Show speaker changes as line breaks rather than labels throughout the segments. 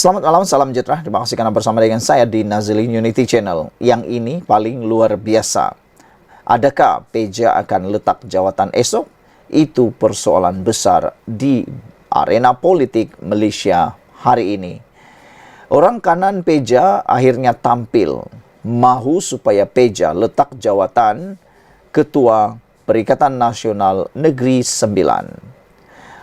Selamat malam, salam sejahtera. Terima kasih karena bersama dengan saya di Nazilin Unity Channel. Yang ini paling luar biasa. Adakah Peja akan letak jawatan esok? Itu persoalan besar di arena politik Malaysia hari ini. Orang kanan Peja akhirnya tampil, mahu supaya Peja letak jawatan Ketua Perikatan Nasional Negeri Sembilan.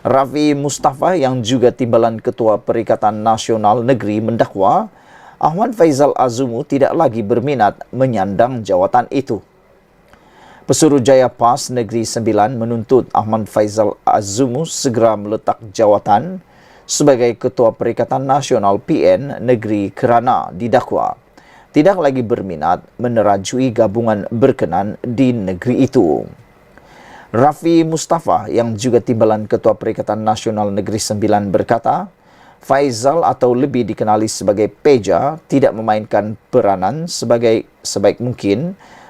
Rafi Mustafa yang juga timbalan Ketua Perikatan Nasional Negeri mendakwa Ahmad Faizal Azumu tidak lagi berminat menyandang jawatan itu. Pesuruhjaya PAS Negeri Sembilan menuntut Ahmad Faizal Azumu segera meletak jawatan sebagai Ketua Perikatan Nasional PN Negeri kerana didakwa tidak lagi berminat menerajui gabungan berkenan di negeri itu. Rafi Mustafa yang juga timbalan Ketua Perikatan Nasional Negeri Sembilan berkata, Faizal atau lebih dikenali sebagai Peja tidak memainkan peranan sebaik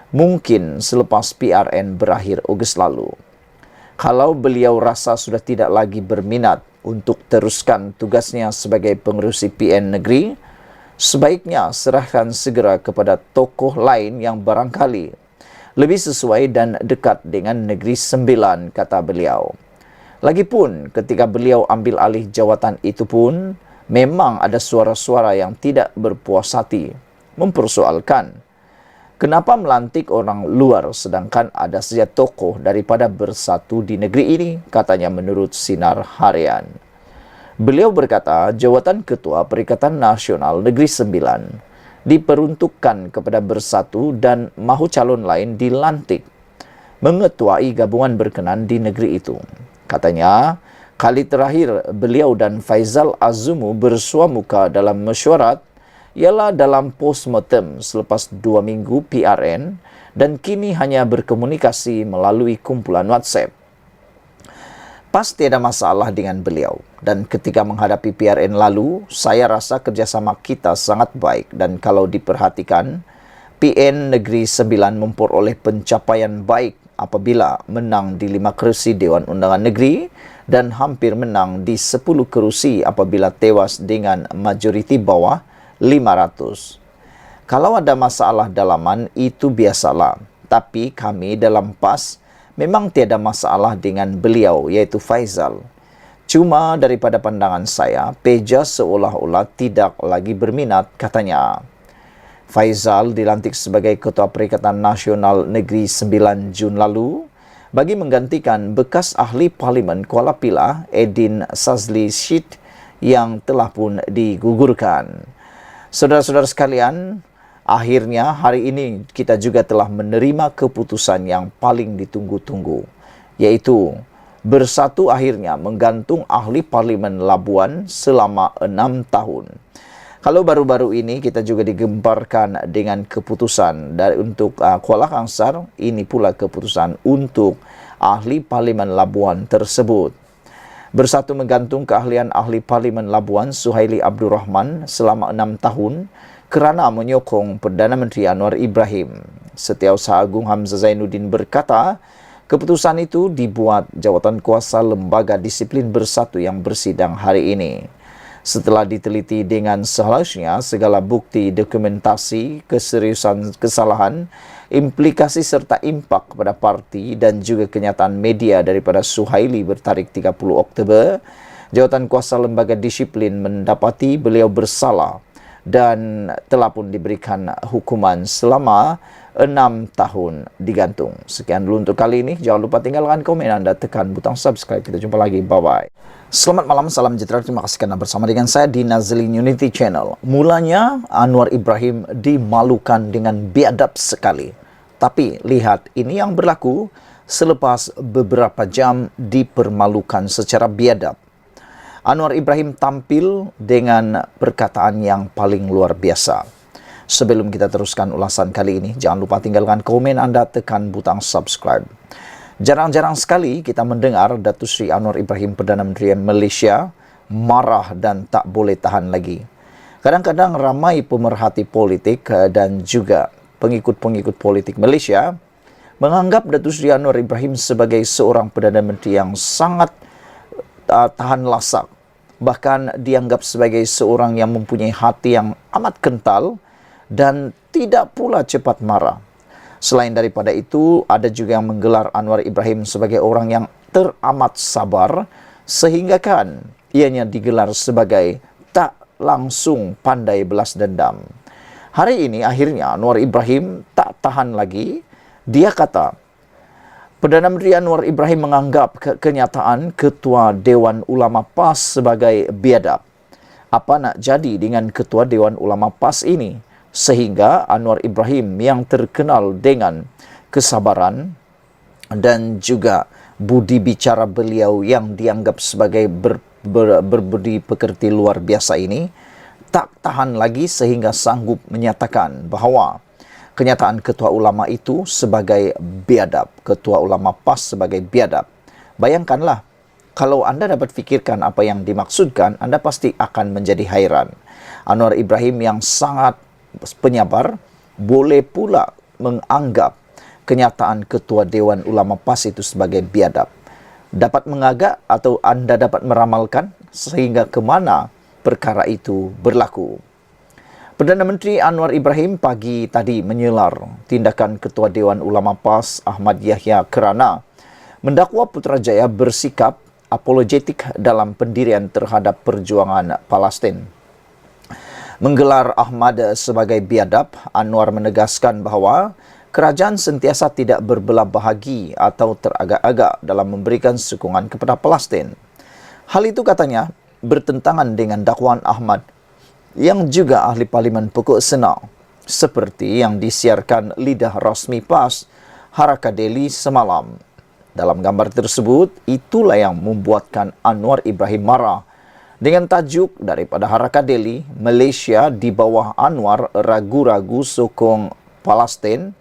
mungkin selepas PRN berakhir Ogos lalu. Kalau beliau rasa sudah tidak lagi berminat untuk teruskan tugasnya sebagai pengerusi PN negeri, sebaiknya serahkan segera kepada tokoh lain yang barangkali lebih sesuai dan dekat dengan Negeri Sembilan, kata beliau. Lagipun, ketika beliau ambil alih jawatan itu pun, memang ada suara-suara yang tidak berpuas hati, mempersoalkan kenapa melantik orang luar sedangkan ada saja tokoh daripada bersatu di negeri ini, katanya menurut Sinar Harian. Beliau berkata, jawatan Ketua Perikatan Nasional Negeri Sembilan diperuntukkan kepada bersatu dan mahu calon lain dilantik mengetuai gabungan berkenan di negeri itu. Katanya, kali terakhir beliau dan Faizal Azumu bersua muka dalam mesyuarat ialah dalam postmortem selepas 2 minggu PRN dan kini hanya berkomunikasi melalui kumpulan WhatsApp. Pasti ada masalah dengan beliau dan ketika menghadapi PRN lalu, saya rasa kerjasama kita sangat baik dan kalau diperhatikan, PN Negeri Sembilan memperoleh pencapaian baik apabila menang di 5 kerusi Dewan Undangan Negeri dan hampir menang di 10 kerusi apabila tewas dengan majoriti bawah 500. Kalau ada masalah dalaman, itu biasalah. Tapi kami dalam PAS memang tiada masalah dengan beliau, iaitu Faizal. Cuma daripada pandangan saya, Peja seolah-olah tidak lagi berminat, katanya. Faizal dilantik sebagai Ketua Perikatan Nasional Negeri 9 Jun lalu bagi menggantikan bekas ahli Parlimen Kuala Pilah, Edin Sazli Syed yang telah pun digugurkan. Saudara-saudara sekalian, akhirnya hari ini kita juga telah menerima keputusan yang paling ditunggu-tunggu, yaitu bersatu akhirnya menggantung ahli Parlimen Labuan selama 6 tahun. Kalau baru-baru ini kita juga digemparkan dengan keputusan untuk Kuala Kangsar, ini pula keputusan untuk ahli Parlimen Labuan tersebut. Bersatu menggantung keahlian ahli Parlimen Labuan Suhaili Abdul Rahman selama 6 tahun kerana menyokong Perdana Menteri Anwar Ibrahim. Setiausaha Agung Hamzah Zainuddin berkata, keputusan itu dibuat Jawatan Kuasa Lembaga Disiplin Bersatu yang bersidang hari ini. Setelah diteliti dengan seharusnya segala bukti, dokumentasi, keseriusan kesalahan, implikasi serta impak kepada parti dan juga kenyataan media daripada Suhaili bertarikh 30 Oktober, Jawatan Kuasa Lembaga Disiplin mendapati beliau bersalah dan telah pun diberikan hukuman selama 6 tahun digantung. Sekian dulu untuk kali ini. Jangan lupa tinggalkan komen Anda, tekan butang subscribe. Kita jumpa lagi. Bye-bye. Selamat malam, salam sejahtera. Terima kasih karena bersama dengan saya di Nazilin Unity Channel. Mulanya Anwar Ibrahim dimalukan dengan biadab sekali. Tapi lihat, ini yang berlaku selepas beberapa jam dipermalukan secara biadab. Anwar Ibrahim tampil dengan perkataan yang paling luar biasa. Sebelum kita teruskan ulasan kali ini, jangan lupa tinggalkan komen Anda, tekan butang subscribe. Jarang-jarang sekali kita mendengar Datuk Seri Anwar Ibrahim, Perdana Menteri Malaysia, marah dan tak boleh tahan lagi. Kadang-kadang ramai pemerhati politik dan juga pengikut-pengikut politik Malaysia menganggap Datuk Seri Anwar Ibrahim sebagai seorang Perdana Menteri yang sangat tahan lasak, bahkan dianggap sebagai seorang yang mempunyai hati yang amat kental dan tidak pula cepat marah. Selain daripada itu, ada juga yang menggelar Anwar Ibrahim sebagai orang yang teramat sabar, sehingga kan ianya digelar sebagai tak langsung pandai belas dendam. Hari ini akhirnya Anwar Ibrahim tak tahan lagi. Dia kata, Perdana Menteri Anwar Ibrahim menganggap kenyataan Ketua Dewan Ulama PAS sebagai biadab. Apa nak jadi dengan Ketua Dewan Ulama PAS ini? Sehingga Anwar Ibrahim yang terkenal dengan kesabaran dan juga budi bicara beliau yang dianggap sebagai berbudi pekerti luar biasa ini, tak tahan lagi sehingga sanggup menyatakan bahawa kenyataan ketua ulama itu sebagai biadab, ketua ulama PAS sebagai biadab. Bayangkanlah, kalau anda dapat fikirkan apa yang dimaksudkan, anda pasti akan menjadi hairan. Anwar Ibrahim yang sangat penyabar, boleh pula menganggap kenyataan ketua Dewan Ulama PAS itu sebagai biadab. Dapat mengagak atau anda dapat meramalkan sehingga ke mana perkara itu berlaku. Perdana Menteri Anwar Ibrahim pagi tadi menyelar tindakan Ketua Dewan Ulama PAS Ahmad Yahya kerana mendakwa Putrajaya bersikap apologetik dalam pendirian terhadap perjuangan Palestin. Menggelar Ahmad sebagai biadab, Anwar menegaskan bahawa kerajaan sentiasa tidak berbelah bahagi atau teragak-agak dalam memberikan sokongan kepada Palestin. Hal itu katanya bertentangan dengan dakwaan Ahmad yang juga ahli Parlimen Pokok Senau, seperti yang disiarkan lidah rasmi PAS Haraka Daily semalam. Dalam gambar tersebut, itulah yang membuatkan Anwar Ibrahim marah. Dengan tajuk daripada Haraka Daily, Malaysia di bawah Anwar ragu-ragu sokong Palestin.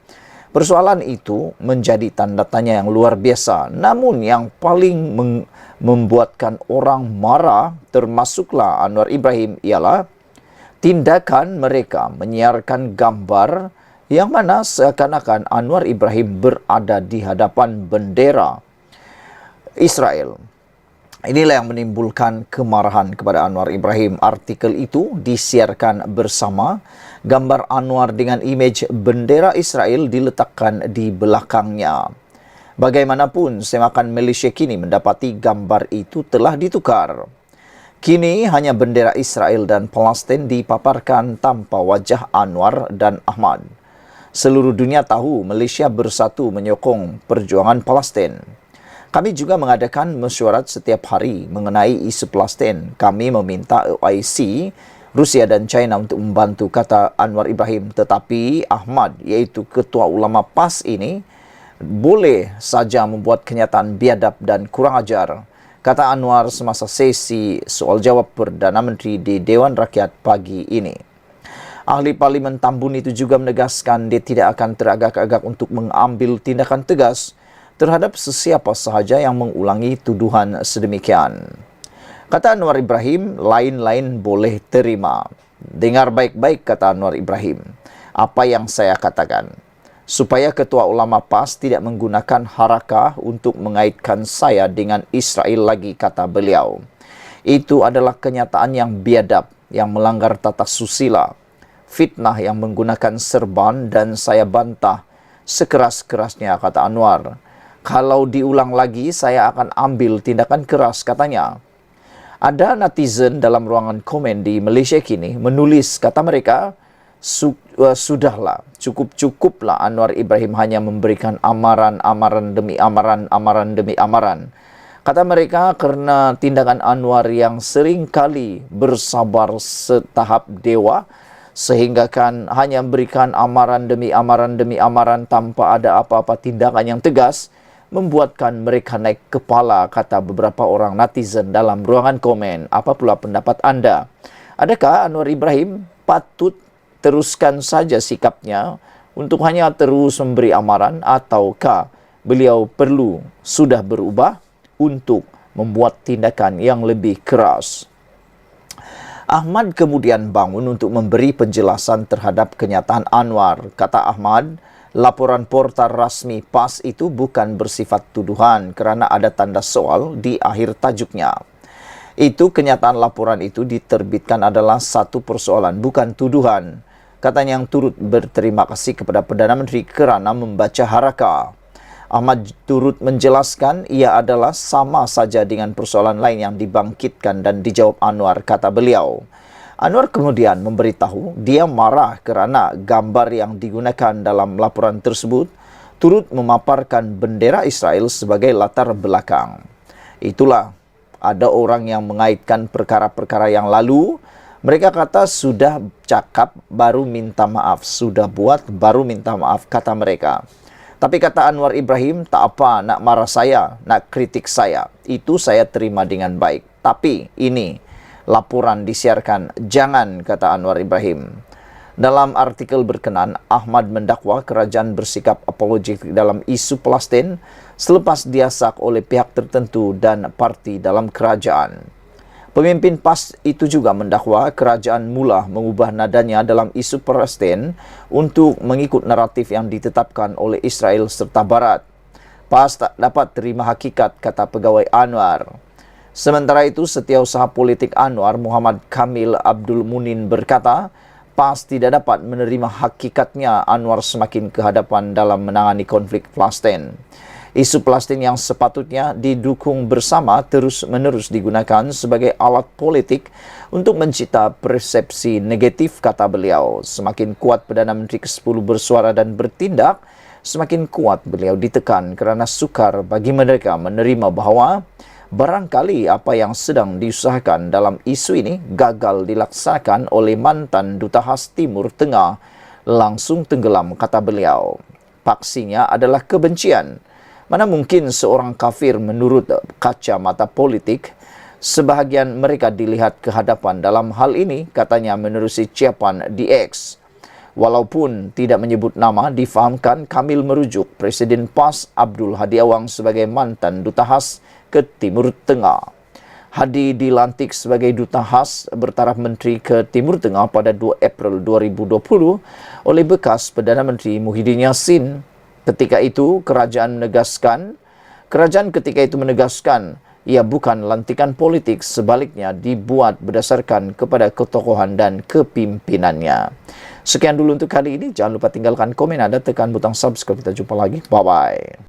Persoalan itu menjadi tanda tanya yang luar biasa. Namun yang paling membuatkan orang marah, termasuklah Anwar Ibrahim, ialah tindakan mereka menyiarkan gambar yang mana seakan-akan Anwar Ibrahim berada di hadapan bendera Israel. Inilah yang menimbulkan kemarahan kepada Anwar Ibrahim. Artikel itu disiarkan bersama gambar Anwar dengan imej bendera Israel diletakkan di belakangnya. Bagaimanapun, semakan Malaysia kini mendapati gambar itu telah ditukar. Kini hanya bendera Israel dan Palestin dipaparkan tanpa wajah Anwar dan Ahmad. Seluruh dunia tahu Malaysia bersatu menyokong perjuangan Palestin. Kami juga mengadakan mesyuarat setiap hari mengenai isu Palestin. Kami meminta OIC, Rusia dan China untuk membantu, kata Anwar Ibrahim. Tetapi Ahmad, iaitu Ketua Ulama PAS ini, boleh saja membuat kenyataan biadab dan kurang ajar, kata Anwar semasa sesi soal jawab Perdana Menteri di Dewan Rakyat pagi ini. Ahli Parlimen Tambun itu juga menegaskan dia tidak akan teragak-agak untuk mengambil tindakan tegas terhadap sesiapa sahaja yang mengulangi tuduhan sedemikian. Kata Anwar Ibrahim, lain-lain boleh terima. Dengar baik-baik, kata Anwar Ibrahim, apa yang saya katakan. Supaya Ketua Ulama PAS tidak menggunakan harakah untuk mengaitkan saya dengan Israel lagi, kata beliau. Itu adalah kenyataan yang biadab, yang melanggar tata susila, fitnah yang menggunakan serban, dan saya bantah sekeras-kerasnya, kata Anwar. Kalau diulang lagi, saya akan ambil tindakan keras, katanya. Ada netizen dalam ruangan komen di Malaysia kini menulis, kata mereka, sudahlah, cukup-cukuplah Anwar Ibrahim hanya memberikan amaran demi amaran. Kata mereka, kerana tindakan Anwar yang sering kali bersabar setahap dewa, sehingga kan hanya memberikan amaran demi amaran tanpa ada apa-apa tindakan yang tegas, membuatkan mereka naik kepala, kata beberapa orang netizen dalam ruangan komen. Apa pula pendapat anda? Adakah Anwar Ibrahim patut teruskan saja sikapnya untuk hanya terus memberi amaran, ataukah beliau sudah berubah untuk membuat tindakan yang lebih keras? Ahmad kemudian bangun untuk memberi penjelasan terhadap kenyataan Anwar. Kata Ahmad, laporan portal rasmi PAS itu bukan bersifat tuduhan kerana ada tanda soal di akhir tajuknya. Itu kenyataan laporan itu diterbitkan adalah satu persoalan, bukan tuduhan. Katanya yang turut berterima kasih kepada Perdana Menteri kerana membaca haraka. Ahmad turut menjelaskan ia adalah sama saja dengan persoalan lain yang dibangkitkan dan dijawab Anwar, kata beliau. Anwar kemudian memberitahu dia marah kerana gambar yang digunakan dalam laporan tersebut turut memaparkan bendera Israel sebagai latar belakang. Itulah, ada orang yang mengaitkan perkara-perkara yang lalu. Mereka kata sudah cakap baru minta maaf, sudah buat baru minta maaf, kata mereka. Tapi kata Anwar Ibrahim, tak apa nak marah saya, nak kritik saya. Itu saya terima dengan baik. Tapi ini laporan disiarkan, jangan, kata Anwar Ibrahim. Dalam artikel berkenan, Ahmad mendakwa kerajaan bersikap apologetik dalam isu Palestin selepas diasak oleh pihak tertentu dan parti dalam kerajaan. Pemimpin PAS itu juga mendakwa kerajaan mula mengubah nadanya dalam isu Palestin untuk mengikut naratif yang ditetapkan oleh Israel serta Barat. PAS tak dapat terima hakikat, kata pegawai Anwar. Sementara itu, setiausaha politik Anwar, Muhammad Kamil Abdul Munin berkata, PAS tidak dapat menerima hakikatnya Anwar semakin ke hadapan dalam menangani konflik Palestin. Isu Palestin yang sepatutnya didukung bersama terus-menerus digunakan sebagai alat politik untuk mencipta persepsi negatif, kata beliau. Semakin kuat Perdana Menteri ke-10 bersuara dan bertindak, semakin kuat beliau ditekan kerana sukar bagi mereka menerima bahawa barangkali apa yang sedang diusahakan dalam isu ini gagal dilaksanakan oleh mantan Duta Khas Timur Tengah, langsung tenggelam, kata beliau. Paksinya adalah kebencian. Mana mungkin seorang kafir menurut kacamata politik, sebahagian mereka dilihat ke hadapan dalam hal ini, katanya menerusi ciapan di X. Walaupun tidak menyebut nama, difahamkan Kamil merujuk Presiden PAS Abdul Hadi Awang sebagai mantan Duta Khas ke Timur Tengah. Hadi dilantik sebagai Duta Khas bertaraf Menteri ke Timur Tengah pada 2 April 2020 oleh bekas Perdana Menteri Muhyiddin Yassin. Ketika itu, kerajaan ketika itu menegaskan ia bukan lantikan politik, sebaliknya dibuat berdasarkan kepada ketokohan dan kepimpinannya. Sekian dulu untuk kali ini. Jangan lupa tinggalkan komen Anda, tekan butang subscribe. Kita jumpa lagi. Bye-bye.